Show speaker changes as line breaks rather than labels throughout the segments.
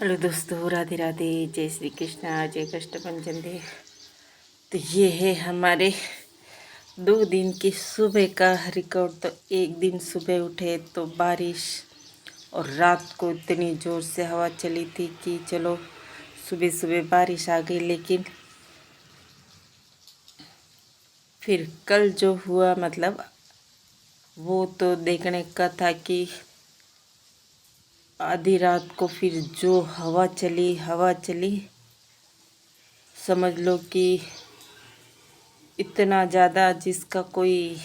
Hello दोस्तों, राधे राधे, जय श्री कृष्णा, जय कष्टभंजन देव। तो ये है हमारे 2 दिन की सुबह का रिकॉर्ड। तो एक दिन सुबह उठे तो बारिश, और रात को इतनी ज़ोर से हवा चली थी कि चलो सुबह सुबह बारिश आ गई। लेकिन फिर कल जो हुआ, मतलब वो तो देखने का था कि आधी रात को फिर जो हवा चली, समझ लो कि इतना ज़्यादा जिसका कोई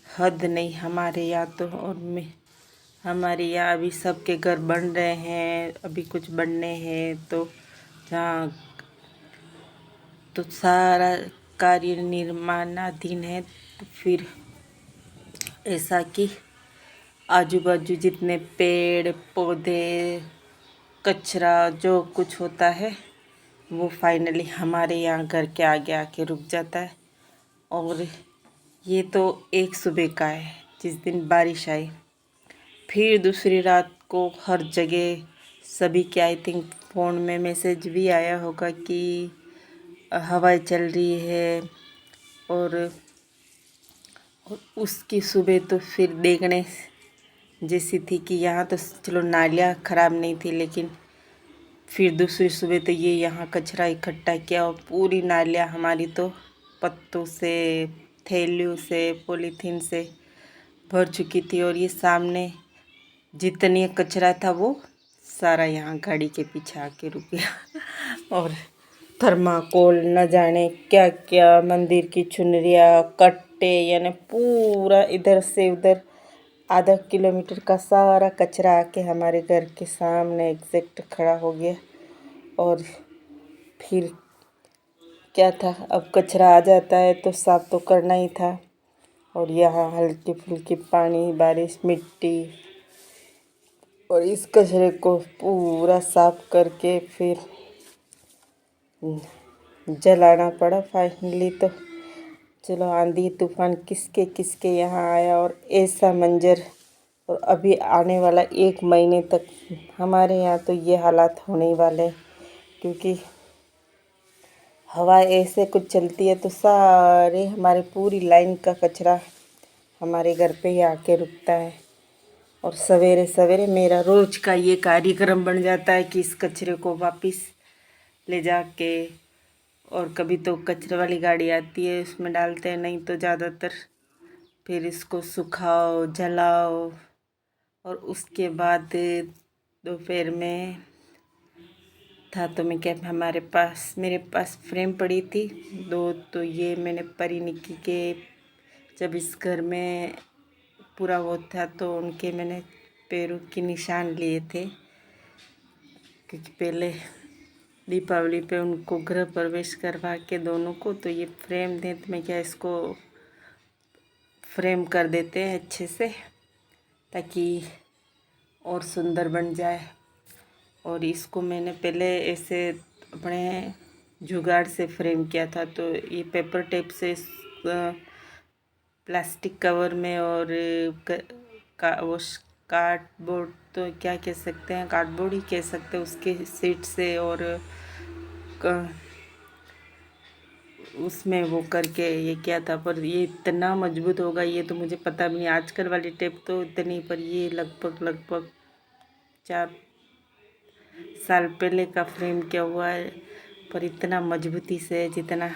हद नहीं हमारे यहाँ तो। और मैं हमारे यहाँ अभी सबके घर बन रहे हैं, अभी कुछ बनने हैं। तो जहाँ तो सारा कार्य निर्माणाधीन है। तो फिर ऐसा कि आजू बाजू जितने पेड़ पौधे, कचरा जो कुछ होता है, वो फाइनली हमारे यहाँ घर के आगे आके रुक जाता है। और ये तो एक सुबह का है जिस दिन बारिश आई। फिर दूसरी रात को हर जगह सभी के आई थिंक फ़ोन में मैसेज भी आया होगा कि हवाएं चल रही है। और उसकी सुबह तो फिर देखने जैसी थी कि यहाँ तो चलो नालियाँ ख़राब नहीं थी, लेकिन फिर दूसरी सुबह तो ये यहाँ कचरा इकट्ठा किया और पूरी नालियाँ हमारी तो पत्तों से, थैलियों से, पॉलीथीन से भर चुकी थी। और ये सामने जितनी कचरा था वो सारा यहाँ गाड़ी के पीछे आके रुक गया। और थर्माकोल, न जाने क्या क्या, मंदिर की चुनरिया, कट्टे, यानी पूरा इधर से उधर आधा किलोमीटर का सारा कचरा आके हमारे घर के सामने एग्जैक्ट खड़ा हो गया। और फिर क्या था, अब कचरा आ जाता है तो साफ तो करना ही था। और यहाँ हल्की फुल्की पानी, बारिश, मिट्टी, और इस कचरे को पूरा साफ करके फिर जलाना पड़ा फाइनली। तो चलो, आंधी तूफान किसके किसके यहाँ आया और ऐसा मंजर। और अभी आने वाला 1 महीने तक हमारे यहाँ तो ये हालात होने ही वाले हैं, क्योंकि हवा ऐसे कुछ चलती है तो सारे हमारे पूरी लाइन का कचरा हमारे घर पे ही आके रुकता है। और सवेरे सवेरे मेरा रोज़ का ये कार्यक्रम बन जाता है कि इस कचरे को वापस ले जाके, और कभी तो कचरे वाली गाड़ी आती है उसमें डालते हैं, नहीं तो ज़्यादातर फिर इसको सुखाओ, जलाओ। और उसके बाद दोपहर में था तो मैं क्या, मेरे पास फ्रेम पड़ी थी 2। तो ये मैंने परी निक्की के, जब इस घर में पूरा वो था तो उनके मैंने पैरों के निशान लिए थे, क्योंकि पहले दीपावली पे उनको गृह प्रवेश करवा के दोनों को, तो ये फ्रेम दें तो मैं क्या, इसको फ्रेम कर देते हैं अच्छे से ताकि और सुंदर बन जाए। और इसको मैंने पहले ऐसे अपने जुगाड़ से फ्रेम किया था। तो ये पेपर टेप से प्लास्टिक कवर में, और वो कार्डबोर्ड, तो क्या कह सकते हैं, कार्डबोर्ड ही कह सकते हैं, उसके सीट से, और उसमें वो करके ये किया था। पर ये इतना मजबूत होगा ये तो मुझे पता भी नहीं। आजकल वाली टेप तो इतनी, पर ये लगभग 4 साल पहले का फ्रेम किया हुआ है, पर इतना मजबूती से जितना।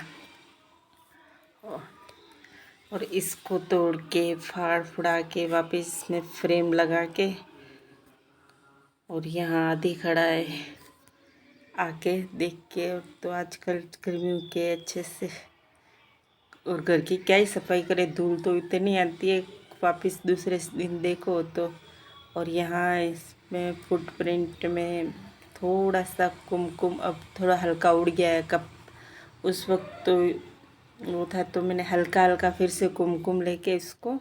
और इसको तोड़ के फाड़ फुड़ा के वापस इसमें फ्रेम लगा के, और यहाँ आधी खड़ा है आके देख के। और तो आजकल गर्मियों के अच्छे से, और घर की क्या ही सफाई करे, धूल तो इतनी आती है वापस दूसरे दिन देखो तो। और यहाँ इसमें फुटप्रिंट में थोड़ा सा कुमकुम अब थोड़ा हल्का उड़ गया है। कब उस वक्त तो वो था, तो मैंने हल्का हल्का फिर से कुमकुम लेके इसको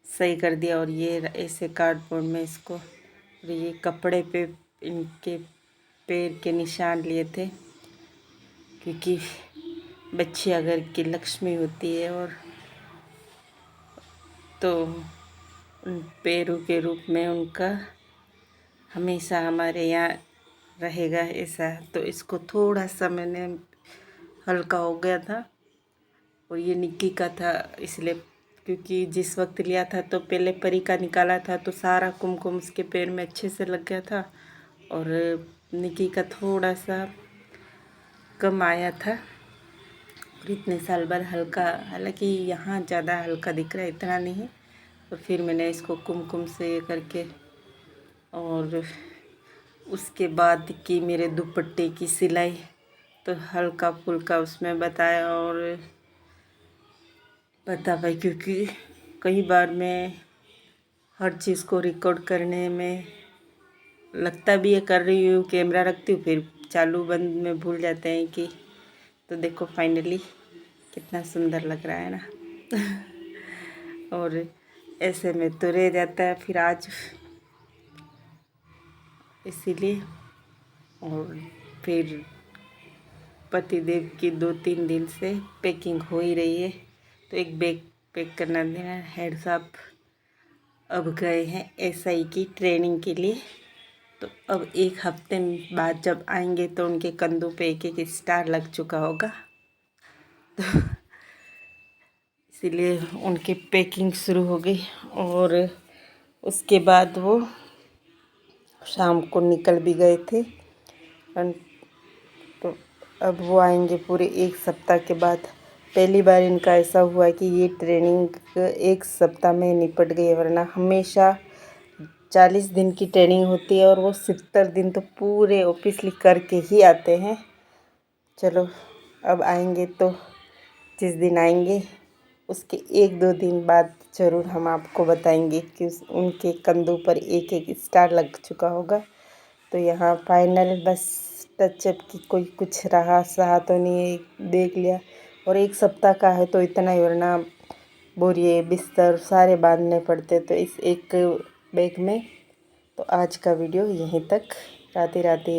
सही कर दिया। और ये ऐसे कार्डबोर्ड में इसको, और ये कपड़े पे इनके पैर के निशान लिए थे, क्योंकि बच्चियाँ घर की लक्ष्मी होती है। और तो उन पैरों के रूप में उनका हमेशा हमारे यहाँ रहेगा ऐसा। तो इसको थोड़ा सा मैंने हल्का हो गया था, और ये निक्की का था इसलिए, क्योंकि जिस वक्त लिया था तो पहले परी का निकाला था तो सारा कुमकुम उसके पैर में अच्छे से लग गया था, और निक्की का थोड़ा सा कम आया था। और इतने साल बाद हल्का, हालांकि यहाँ ज़्यादा हल्का दिख रहा है, इतना नहीं है। तो फिर मैंने इसको कुमकुम से ये करके, और उसके बाद की मेरे दुपट्टे की सिलाई तो हल्का फुल्का उसमें बताया और बता पाई, क्योंकि कई बार मैं हर चीज़ को रिकॉर्ड करने में लगता भी है कर रही हूँ, कैमरा रखती हूँ, फिर चालू बंद में भूल जाते हैं कि। तो देखो फाइनली कितना सुंदर लग रहा है ना। और ऐसे में तो रह जाता है फिर आज, इसीलिए। और फिर पतिदेव की 2-3 दिन से पैकिंग हो ही रही है, तो एक बैग पैक करना देना। हेड साहब अब गए हैं SI की ट्रेनिंग के लिए, तो अब 1 हफ्ते बाद जब आएंगे तो उनके कंधों पे एक स्टार लग चुका होगा। तो इसीलिए उनकी पैकिंग शुरू हो गई, और उसके बाद वो शाम को निकल भी गए थे। तो अब वो आएंगे पूरे 1 सप्ताह के बाद। पहली बार इनका ऐसा हुआ कि ये ट्रेनिंग 1 सप्ताह में निपट गई, वरना हमेशा 40 दिन की ट्रेनिंग होती है और वो 70 दिन तो पूरे ऑफिसली करके ही आते हैं। चलो अब आएंगे तो जिस दिन आएंगे उसके 1-2 दिन बाद ज़रूर हम आपको बताएंगे कि उनके कंधों पर एक स्टार लग चुका होगा। तो यहाँ फाइनल बस टचअप की कोई कुछ रहा सहा तो नहीं है, देख लिया। और 1 सप्ताह का है तो इतना ही, वरना बोरिए बिस्तर सारे बांधने पड़ते तो इस एक बैग में। तो आज का वीडियो यहीं तक। राधे राधे।